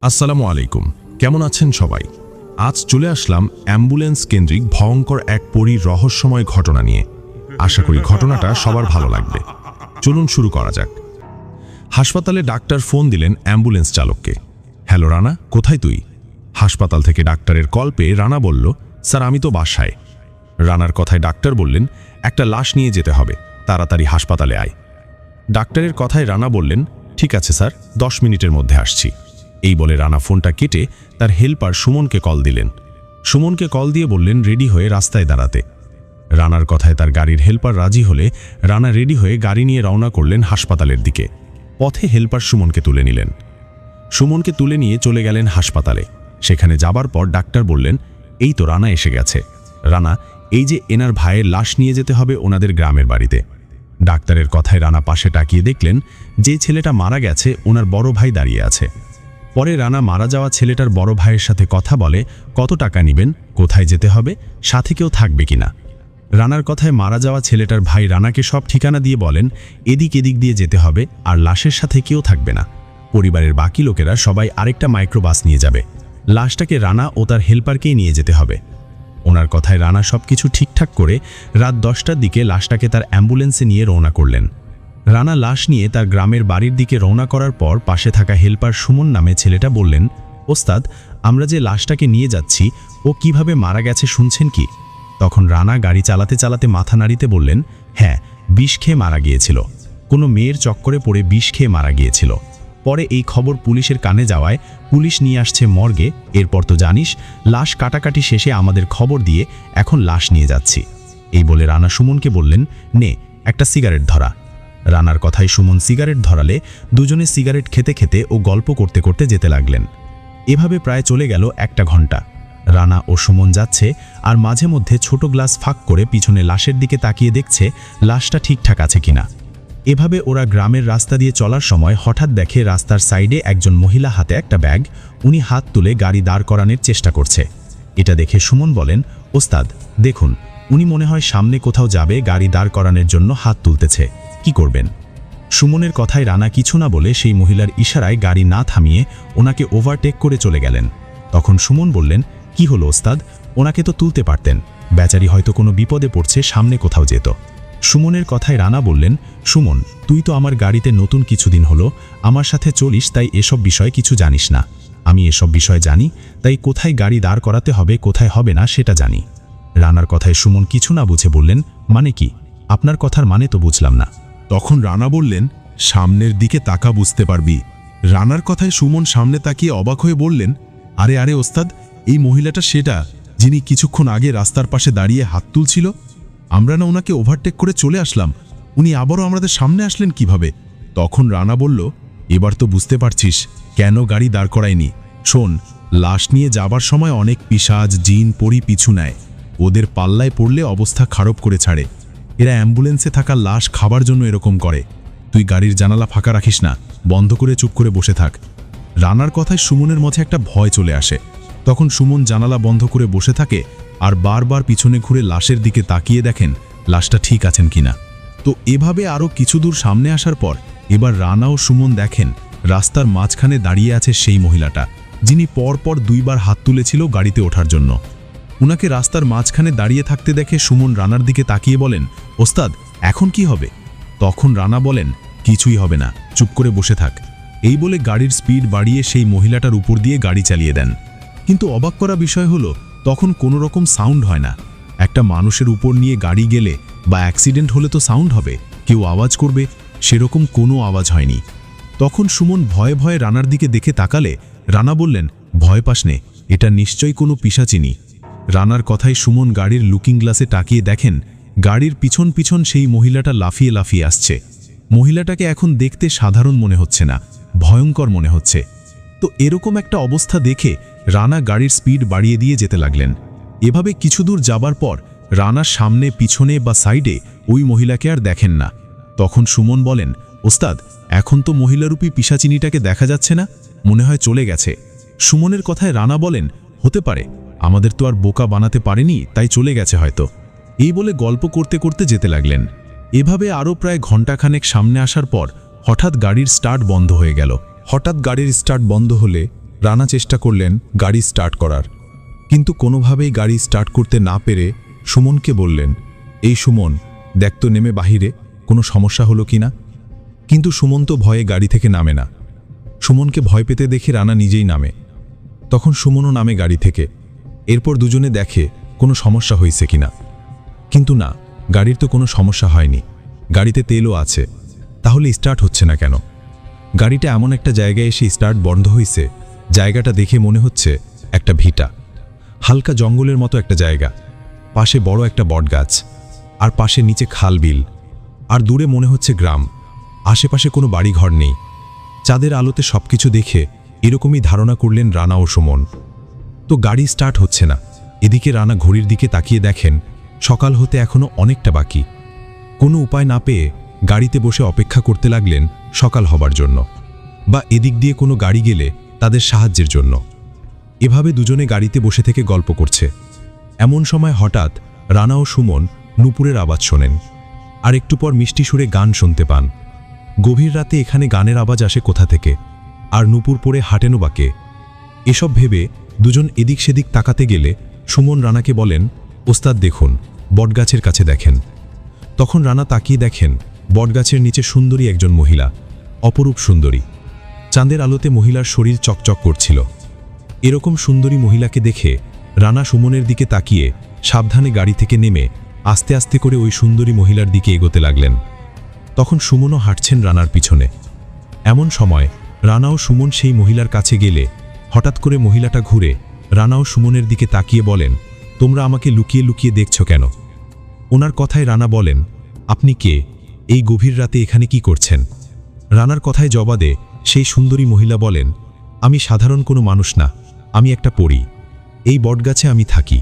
আসসালামু আলাইকুম। কেমন আছেন সবাই? আজ চলে আসলাম অ্যাম্বুলেন্স কেন্দ্রিক ভয়ঙ্কর এক পরীর রহস্যময় ঘটনা নিয়ে। আশা করি ঘটনাটা সবার ভালো লাগবে। চলুন শুরু করা যাক। হাসপাতালে ডাক্তার ফোন দিলেন অ্যাম্বুলেন্স চালককে। হ্যালো রানা, কোথায় তুই? হাসপাতাল থেকে ডাক্তারের কল পেয়ে রানা বলল, স্যার আমি তো বাসায়। রানার কথায় ডাক্তার বললেন, একটা লাশ নিয়ে যেতে হবে, তাড়াতাড়ি হাসপাতালে আয়। ডাক্তারের কথায় রানা বললেন, ঠিক আছে স্যার, 10 মিনিটের মধ্যে আসছি। এই বলে রানা ফোনটা কেটে তার হেল্পার সুমনকে কল দিলেন। সুমনকে কল দিয়ে বললেন রেডি হয়ে রাস্তায় দাঁড়াতে। রানার কথায় তার গাড়ির হেল্পার রাজি হলে রানা রেডি হয়ে গাড়ি নিয়ে রওনা করলেন হাসপাতালের দিকে। পথে হেল্পার সুমনকে তুলে নিলেন। সুমনকে তুলে নিয়ে চলে গেলেন হাসপাতালে। সেখানে যাবার পর ডাক্তার বললেন, এই তো রানা এসে গেছে। রানা, এই যে এনার ভাইয়ের লাশ নিয়ে যেতে হবে ওনাদের গ্রামের বাড়িতে। ডাক্তারের কথায় রানা পাশে তাকিয়ে দেখলেন যে ছেলেটা মারা গেছে ওনার বড় ভাই দাঁড়িয়ে আছে। পরে রানা মারা যাওয়া ছেলেটার বড় ভাইয়ের সাথে কথা বলে, কত টাকা নেবেন, কোথায় যেতে হবে, সাথে কেউ থাকবে কিনা। রানার কথায় মারা যাওয়া ছেলেটার ভাই রানাকে সব ঠিকানা দিয়ে বলেন, এদিক দিয়ে যেতে হবে আর লাশের সাথে কেউ থাকবে না। পরিবারের বাকি লোকেরা সবাই আরেকটা মাইক্রোবাস নিয়ে যাবে। লাশটাকে রানা ও তার হেল্পারকেই নিয়ে যেতে হবে। ওনার কথায় রানা সবকিছু ঠিকঠাক করে রাত 10টার দিকে লাশটাকে তার অ্যাম্বুলেন্সে নিয়ে রওনা করলেন। রানা লাশ নিয়ে তার গ্রামের বাড়ির দিকে রওনা করার পর পাশে থাকা হেল্পার সুমন নামে ছেলেটা বললেন, ওস্তাদ, আমরা যে লাশটাকে নিয়ে যাচ্ছি ও কিভাবে মারা গেছে শুনছেন কি? তখন রানা গাড়ি চালাতে চালাতে মাথা নাড়িতে বললেন, হ্যাঁ, বিষ খেয়ে মারা গিয়েছিল। কোনো মেয়ের চক্করে পড়ে বিষ খেয়ে মারা গিয়েছিল। পরে এই খবর পুলিশের কানে যাওয়ায় পুলিশ নিয়ে আসছে মর্গে। এরপর তো জানিস, লাশ কাটাকাটি শেষে আমাদের খবর দিয়ে এখন লাশ নিয়ে যাচ্ছি। এই বলে রানা সুমনকে বললেন, নে একটা সিগারেট ধরা। রানার কথায় সুমন সিগারেট ধরালে দুজনে সিগারেট খেতে খেতে ও গল্প করতে করতে যেতে লাগলেন। এভাবে প্রায় চলে গেল 1 ঘন্টা। রানা ও সুমন যাচ্ছে আর মাঝে মধ্যে ছোট গ্লাস ফাঁক করে পিছনে লাশের দিকে তাকিয়ে দেখছে লাশটা ঠিকঠাক আছে কিনা। এভাবে ওরা গ্রামের রাস্তা দিয়ে চলার সময় হঠাৎ দেখে রাস্তার সাইডে একজন মহিলা হাতে একটা ব্যাগ। উনি হাত তুলে গাড়ি দাঁড় করানোর চেষ্টা করছে। এটা দেখে সুমন বলেন, ওস্তাদ দেখুন, উনি মনে হয় সামনে কোথাও যাবে, গাড়ি দাঁড় করানোর জন্য হাত তুলতেছে, কি করবেন? সুমনের কথায় রানা কিছু না বলে সেই মহিলার ইশারায় গাড়ি না থামিয়ে ওনাকে ওভারটেক করে চলে গেলেন। তখন সুমন বললেন, কি হলো ওস্তাদ, ওনাকে তো তুলতে পারতেন, বেচারি হয়তো কোনো বিপদে পড়ছে, সামনে কোথাও যেত। সুমনের কথায় রানা বললেন, সুমন, তুই তো আমার গাড়িতে নতুন কিছুদিন হলো, আমার সাথে চলিস, তাই এসব বিষয়ে কিছু জানিস না। আমি এসব বিষয় জানি, তাই কোথায় গাড়ি দাঁড় করাতে হবে কোথায় হবে না সেটা জানি। রানার কথায় সুমন কিছু না বুঝে বললেন, মানে কি? আপনার কথার মানে তো বুঝলাম না। তখন রানা বললেন, সামনের দিকে তাকা, বুঝতে পারবি। রানার কথায় সুমন সামনে তাকিয়ে অবাক হয়ে বললেন, আরে আরে ওস্তাদ, এই মহিলাটা সেটা যিনি কিছুক্ষণ আগে রাস্তার পাশে দাঁড়িয়ে হাত তুলছিল। আমরা না ওনাকে ওভারটেক করে চলে আসলাম, উনি আবারও আমাদের সামনে আসলেন কিভাবে? তখন রানা বলল, এবার তো বুঝতে পারছিস কেন গাড়ি দাঁড় করায়নি। শোন, লাশ নিয়ে যাবার সময় অনেক পিশাচ জিন পরি পিছু নেয়, ওদের পাল্লায় পড়লে অবস্থা খারাপ করে ছাড়ে। এরা অ্যাম্বুলেন্সে থাকা লাশ খাবার জন্য এরকম করে। তুই গাড়ির জানালা ফাঁকা রাখিস না, বন্ধ করে চুপ করে বসে থাক। রানার কথায় সুমনের মধ্যে একটা ভয় চলে আসে। তখন সুমন জানালা বন্ধ করে বসে থাকে আর বারবার পিছনে ঘুরে লাশের দিকে তাকিয়ে দেখেন লাশটা ঠিক আছেন কিনা। তো এভাবে আরও কিছু দূর সামনে আসার পর এবার রানা ও সুমন দেখেন রাস্তার মাঝখানে দাঁড়িয়ে আছে সেই মহিলাটা যিনি পরপর 2বার হাত তুলেছিল গাড়িতে ওঠার জন্য। উনাকে রাস্তার মাঝখানে দাঁড়িয়ে থাকতে দেখে সুমন রানার দিকে তাকিয়ে বলেন, ওস্তাদ এখন কি হবে? তখন রানা বলেন, কিছুই হবে না, চুপ করে বসে থাক। এই বলে গাড়ির স্পিড বাড়িয়ে সেই মহিলাটার উপর দিয়ে গাড়ি চালিয়ে দেন। কিন্তু অবাক করা বিষয় হলো, তখন কোনো রকম সাউন্ড হয় না। একটা মানুষের উপর নিয়ে গাড়ি গেলে বা অ্যাক্সিডেন্ট হলে তো সাউন্ড হবে, কেউ আওয়াজ করবে, সেরকম কোনো আওয়াজ হয়নি। তখন সুমন ভয়ে ভয়ে রানার দিকে দেখে তাকালে রানা বললেন, ভয় পাস নে, এটা নিশ্চয়ই কোনো পিশাচিনি। রানার কথায় সুমন গাড়ির লুকিং গ্লাসে তাকিয়ে দেখেন গাড়ির পিছন পিছন সেই মহিলাটা লাফিয়ে লাফিয়ে আসছে। মহিলাটাকে এখন দেখতে সাধারণ মনে হচ্ছে না, ভয়ঙ্কর মনে হচ্ছে। তো এরকম একটা অবস্থা দেখে রানা গাড়ির স্পিড বাড়িয়ে দিয়ে যেতে লাগলেন। এভাবে কিছু দূর যাবার পর রানার সামনে পিছনে বা সাইডে ওই মহিলাকে আর দেখেন না। তখন সুমন বলেন, ওস্তাদ এখন তো মহিলারূপী পিশাচিনিটাকে দেখা যাচ্ছে না, মনে হয় চলে গেছে। সুমনের কথায় রানা বলেন, হতে পারে, আমাদের তো আর বোকা বানাতে পারেনি, তাই চলে গেছে হয়তো। এই বলে গল্প করতে করতে যেতে লাগলেন। এভাবে আরও প্রায় ঘণ্টাখানেক সামনে আসার পর হঠাৎ গাড়ির স্টার্ট বন্ধ হয়ে গেল। হঠাৎ গাড়ির স্টার্ট বন্ধ হলে রানা চেষ্টা করলেন গাড়ি স্টার্ট করার, কিন্তু কোনোভাবেই গাড়ি স্টার্ট করতে না পেরে সুমনকে বললেন, এই সুমন, দেখ তো নেমে বাহিরে কোনো সমস্যা হলো কি না। কিন্তু সুমন তো ভয়ে গাড়ি থেকে নামে না। সুমনকে ভয় পেতে দেখে রানা নিজেই নামে। তখন সুমনও নামে গাড়ি থেকে। এরপর দুজনে দেখে কোনো সমস্যা হয়েছে কিনা, কিন্তু না, গাড়ির তো কোনো সমস্যা হয়নি। গাড়িতে তেলও আছে, তাহলে স্টার্ট হচ্ছে না কেন? গাড়িটা এমন একটা জায়গায় এসে স্টার্ট বন্ধ হয়েছে, জায়গাটা দেখে মনে হচ্ছে একটা ভিটা, হালকা জঙ্গলের মতো একটা জায়গা, পাশে বড় একটা বটগাছ, আর পাশে নিচে খাল বিল, আর দূরে মনে হচ্ছে গ্রাম। আশেপাশে কোনো বাড়িঘর নেই। চাঁদের আলোতে সবকিছু দেখে এরকমই ধারণা করলেন রানা ও সুমন। তো গাড়ি স্টার্ট হচ্ছে না। এদিকে রানা ঘড়ির দিকে তাকিয়ে দেখেন সকাল হতে এখনো অনেকটা বাকি। কোনো উপায় না পেয়ে গাড়িতে বসে অপেক্ষা করতে লাগলেন সকাল হবার জন্য, বা এদিক দিয়ে কোনো গাড়ি গেলে তাদের সাহায্যের জন্য। এভাবে দুজনে গাড়িতে বসে থেকে গল্প করছে। এমন সময় হঠাৎ রানা ও সুমন নূপুরের আওয়াজ শোনেন, আর একটু পর মিষ্টি সুরে গান শুনতে পান। গভীর রাতে এখানে গানের আওয়াজ আসে কোথা থেকে, আর নূপুর পরে হাঁটেনো বাকে? এসব ভেবে দুজন এদিক সেদিক তাকাতে গেলে সুমন রানাকে বলেন, ওস্তাদ দেখুন, বটগাছের কাছে দেখেন। তখন রানা তাকিয়ে দেখেন বটগাছের নিচে সুন্দরী একজন মহিলা, অপরূপ সুন্দরী। চাঁদের আলোতে মহিলার শরীর চকচক করছিল। এরকম সুন্দরী মহিলাকে দেখে রানা সুমনের দিকে তাকিয়ে সাবধানে গাড়ি থেকে নেমে আস্তে আস্তে করে ওই সুন্দরী মহিলার দিকে এগোতে লাগলেন। তখন সুমনও হাঁটছেন রানার পিছনে। এমন সময় রানা ও সুমন সেই মহিলার কাছে গেলে হঠাৎ করে মহিলাটা ঘুরে রানা ও সুমনের দিকে তাকিয়ে বলেন, তোমরা আমাকে লুকিয়ে লুকিয়ে দেখছো কেন? ওনার কথায় রানা বলেন, আপনি কে? এই গভীর রাতে এখানে কি করছেন? রানার কথায় জবাবে সেই সুন্দরী মহিলা বলেন, আমি সাধারণ কোনো মানুষ না, আমি একটা পরী। এই বটগাছে আমি থাকি।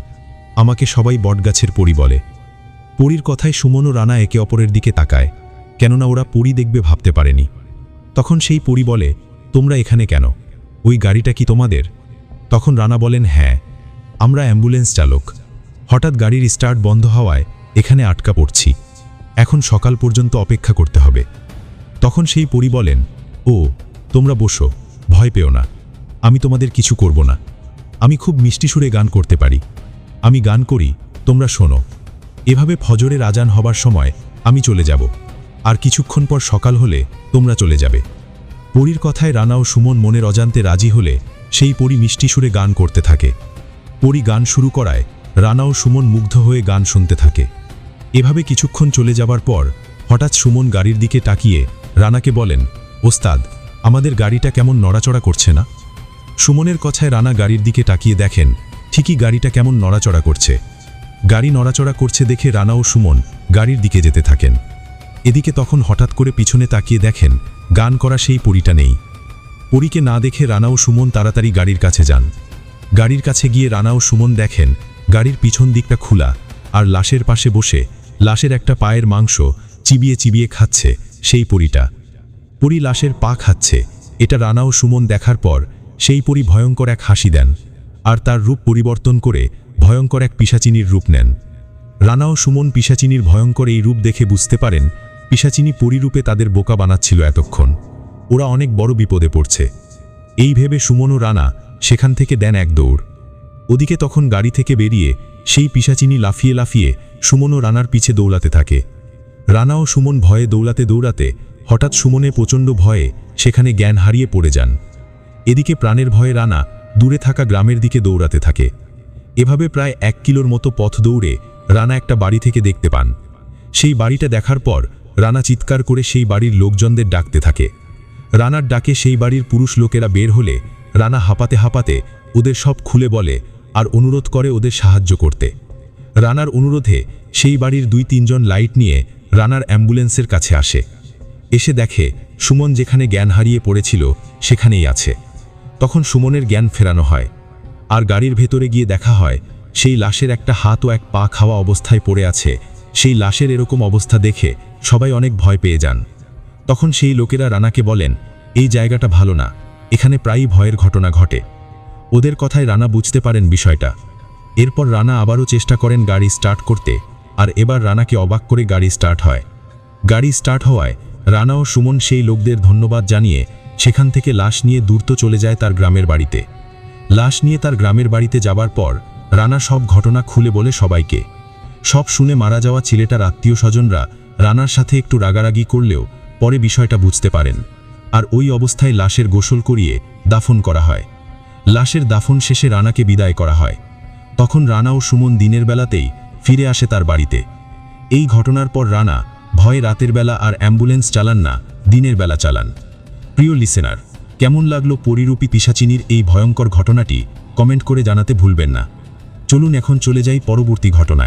আমাকে সবাই বটগাছের পরী বলে। পরীর কথায় সুমন ও রানা একে অপরের দিকে তাকায়, কেননা ওরা পরী দেখবে ভাবতে পারেনি। তখন সেই পরী বলে, তোমরা এখানে কেন? ওই গাড়িটা কি তোমাদের? তখন রানা বলেন, হ্যাঁ, আমরা অ্যাম্বুলেন্স চালক। হঠাৎ গাড়ির স্টার্ট বন্ধ হওয়ায় এখানে আটকা পড়ছি। এখন সকাল পর্যন্ত অপেক্ষা করতে হবে। তখন সেই পরী বলেন, ও, তোমরা বসো, ভয় পেও না, আমি তোমাদের কিছু করব না। আমি খুব মিষ্টি সুরে গান করতে পারি। আমি গান করি, তোমরা শোনো। এভাবে ফজরের আজান হবার সময় আমি চলে যাব, আর কিছুক্ষণ পর সকাল হলে তোমরা চলে যাবে। পরীর কথায় রানা ও সুমন মনের অজান্তে রাজি হলে সেই পরী মিষ্টি সুরে গান করতে থাকে। পরী গান শুরু করায় রানা ও সুমন মুগ্ধ হয়ে গান শুনতে থাকে। এভাবে কিছুক্ষণ চলে যাবার পর হঠাৎ সুমন গাড়ির দিকে তাকিয়ে রানাকে বলেন, ওস্তাদ, আমাদের গাড়িটা কেমন নড়াচড়া করছে না? সুমনের কথায় রানা গাড়ির দিকে তাকিয়ে দেখেন ঠিকই গাড়িটা কেমন নড়াচড়া করছে। গাড়ি নড়াচড়া করছে দেখে রানা ও সুমন গাড়ির দিকে যেতে থাকেন। এদিকে তখন হঠাৎ করে পিছনে তাকিয়ে দেখেন গান করা সেই পরীটা নেই। পরীকে না দেখে রানা ও সুমন তাড়াতাড়ি গাড়ির কাছে যান। গাড়ির কাছে গিয়ে রানা ও সুমন দেখেন গাড়ির পিছন দিকটা খোলা, আর লাশের পাশে বসে লাশের একটা পায়ের মাংস চিবিয়ে চিবিয়ে খাচ্ছে সেই পরীটা। পরী লাশের পা খাচ্ছে। এটা রানা ও সুমন দেখার পর সেই পরী ভয়ঙ্কর এক হাসি দেন, আর তার রূপ পরিবর্তন করে ভয়ঙ্কর এক পিশাচিনীর রূপ নেন। রানা ও সুমন পিশাচিনীর ভয়ঙ্কর এই রূপ দেখে বুঝতে পারেন পিশাচিনী পরীরূপে তাদের বোকা বানাচ্ছিল এতক্ষণ। ওরা অনেক বড় বিপদে পড়ছে। এই ভেবে সুমন ও রানা সেখান থেকে দেন এক দৌড়। ওদিকে তখন গাড়ি থেকে বেরিয়ে সেই পিশাচিনী লাফিয়ে লাফিয়ে সুমন ও রানার পিছে দৌড়াতে থাকে। রানা ও সুমন ভয়ে দৌড়াতে দৌড়াতে হঠাৎ সুমনে প্রচণ্ড ভয়ে সেখানে জ্ঞান হারিয়ে পড়ে যান। এদিকে প্রাণের ভয়ে রানা দূরে থাকা গ্রামের দিকে দৌড়াতে থাকে। এভাবে প্রায় 1 কিলোর মতো পথ দৌড়ে রানা একটা বাড়ি থেকে দেখতে পান। সেই বাড়িটা দেখার পর রানা চিৎকার করে সেই বাড়ির লোকজনদের ডাকতে থাকে। রানার ডাকে সেই বাড়ির পুরুষ লোকেরা বের হলে রানা হাঁপাতে হাঁপাতে ওদের সব খুলে বলে আর অনুরোধ করে ওদের সাহায্য করতে। রানার অনুরোধে সেই বাড়ির 2-3 জন লাইট নিয়ে রানার অ্যাম্বুলেন্সের কাছে আসে। এসে দেখে সুমন যেখানে জ্ঞান হারিয়ে পড়েছিল সেখানেই আছে। তখন সুমনের জ্ঞান ফেরানো হয়, আর গাড়ির ভেতরে গিয়ে দেখা হয় সেই লাশের একটা হাত ও এক পা খাওয়া অবস্থায় পড়ে আছে। সেই লাশের এরকম অবস্থা দেখে সবাই অনেক ভয় পেয়ে যান। তখন সেই লোকেরা রানাকে বলেন, এই জায়গাটা ভালো না, এখানে প্রায়ই ভয়ের ঘটনা ঘটে। ওদের কথায় রানা বুঝতে পারেন বিষয়টা। এরপর রানা আবারও চেষ্টা করেন গাড়ি স্টার্ট করতে, আর এবার রানাকে অবাক করে গাড়ি স্টার্ট হয়। গাড়ি স্টার্ট হওয়ায় রানা ও সুমন সেই লোকদের ধন্যবাদ জানিয়ে সেখান থেকে লাশ নিয়ে দ্রুত চলে যায় তার গ্রামের বাড়িতে। লাশ নিয়ে তার গ্রামের বাড়িতে যাবার পর রানা সব ঘটনা খুলে বলে সবাইকে। সব শুনে মারা যাওয়া ছেলেটার আত্মীয় স্বজনরা রানার সাথে একটু রাগারাগি করলেও পরে বিষয়টা বুঝতে পারেন, আর ওই অবস্থায় লাশের গোসল করিয়ে দাফন করা হয়। লাশের দাফন শেষে রানাকে বিদায় করা হয়। তখন রানা ও সুমন দিনের বেলাতেই ফিরে আসে তার বাড়িতে। এই ঘটনার পর রানা ভয়ে রাতের বেলা আর অ্যাম্বুলেন্স চালান না, দিনের বেলা চালান। প্রিয় লিসেনার, কেমন লাগলো পরিরূপী পিশাচিনীর এই ভয়ঙ্কর ঘটনাটি কমেন্ট করে জানাতে ভুলবেন না। চলুন এখন চলে যাই পরবর্তী ঘটনায়।